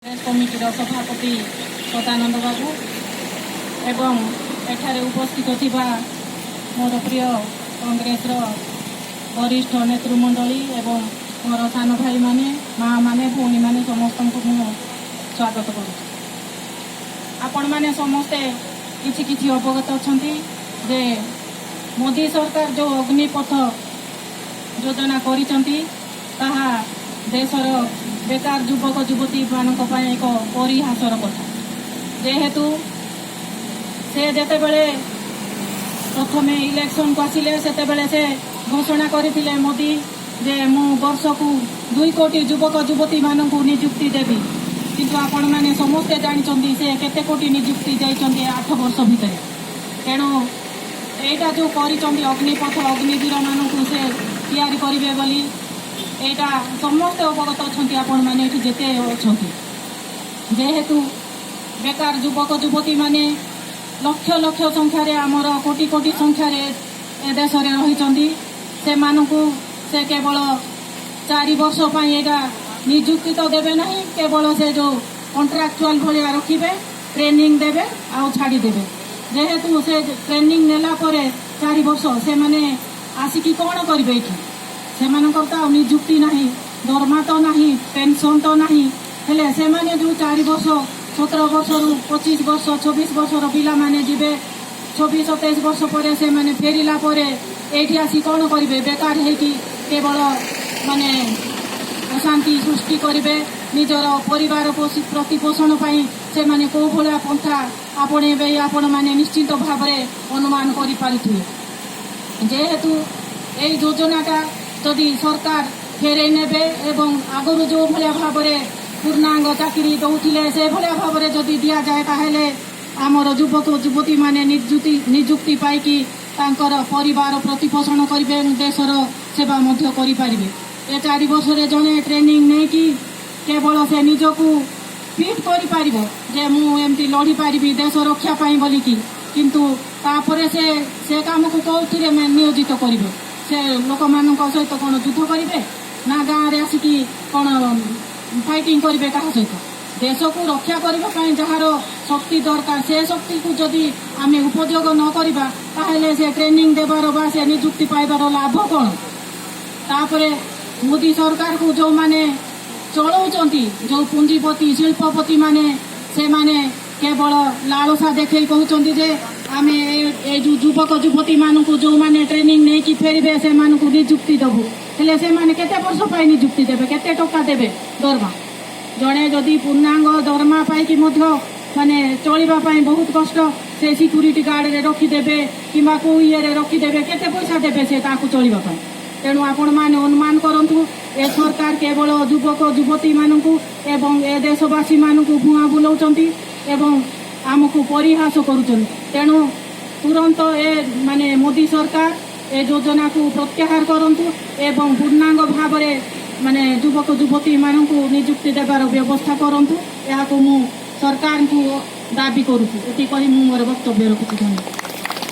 कमिटर सभापति सदानंद बाबू एवं एठारे उपस्थित थिबा मोर प्रिय कांग्रेस वरिष्ठ नेतृमंडली एवं मोर सान भाई माने माँ माने भौणी माने समस्त को स्वागत करूँ। आपण माने समस्ते किछि किछि अवगत अछंती जे मोदी सरकार जो अग्निपथ योजना करिसंती ताहा देशर बेकार युवक युवती मानक एक परिहासर कथा जेहेतु से जेते बेले प्रथमे इलेक्शन को आसिले सेते बेले से घोषणा करथिले मोदी जे मु वर्ष को 2 कोटी युवक युवती मानक नियुक्ति देवी किंतु आपण माने समस्ते जानिचंती से केते कोटी नियुक्ति जाइचंती 8 वर्ष भितर तेणु एटा जो करिचंती अग्निपथ अग्निवीर मानक से तैयारी करिवे बोली एटा समस्ते अवगत अच्छा आपण मैंने जेते अच्छा जेहेतु बेकार युवक युवती माने लक्ष लक्ष संख्यार आमर कोटी कोटी संख्यार देश में रही से केवल 4 वर्ष एटा नियुक्ति तो देवे ना केवल से जो कॉन्ट्रैक्चुअल भाया रखिए ट्रेनिंग देवे आउ छाड़ी देवे जेहेतु से ट्रेनिंग नेला 4 वर्ष से माने आसिकी कौन करेंगे से नियुक्ति नहीं दरमा तो नहीं पेंशन तो नहीं हेले से माने जो 4 वर्ष 17 वर्ष रु 25 वर्ष 26 वर्ष पिला माने जीवे 26-27 वर्ष पर से माने फेरिला एठी आसी कौन करेंगे बेकार है कि केवल माने अशांति सृष्टि करेंगे निजर परिवार प्रतिपोषण से माने को भला पंथा आपणे आपण माने निश्चित भाव अनुमान कर पारिथिबे जेहेतु ए योजनाटा जदि सरकार फेरे नेबे एवं आगुरी जो भाया भाव पूर्णांग चाकरी दौले से भाया भाव जदि दि जाए ताहेले आमर युवक युवती माने नियुक्ति पाइकी तांकर परिवार प्रतिपोषण करेंगे देशर सेवा मध्य करि पारिबे। ए 4 वर्ष जड़े ट्रेनिंग नहीं कि केवल से निजको फिट करि पारिबो जे मु एमती लड़ी पारिबी देश रक्षा पाई बोलिकी किंतु तापरे से काम को कौथिरे नियोजित करिवे से लोक मान सहित कौन युद्ध करेंगे ना गाँव में आसिकी कौन फाइटिंग करेंगे क्या सहित देश को रक्षा करने जार शक्ति दरकार से शक्ति को जदि आम उपयोग न करवा ताहले से ट्रेनिंग देवार बा से नियुक्ति पाइबार लाभ कौन तापर मोदी सरकार को जो माने चलाउचंती जो पुंजीपति शिल्पपति माने से माने केवल लालसा देखे कहते जे आम जो युवक युवती मानू जो माने ट्रेनिंग नहीं कि फेरबे से नियुक्ति देवु हेले से माने केते वर्ष पाई नियुक्ति देबे केते टका देबे दरमा जड़े जदि पूर्णांग दरमा पाई माने चलवा बहुत कष्ट से सिक्यूरीटी गार्ड रे रखिदेवे कि ये रखिदेवे केते पैसा देबे से ताकू चलवा तेणु आपण माने अनुमान करंतु ए सरकार केवल युवक युवती मानू एवं ए देशवासी मानू भुआ बुलाउचंती एवं आमको परिहास करुचंती तेणु तुरंत ए माने मोदी सरकार ए योजना को प्रत्याहार करंतु एवं पूर्णांग भाव माने युवक युवती मानू नियुक्ति देवार व्यवस्था करंतु या को मु सरकार को दाबी करूँ ये मोर वक्तव्य रखुची।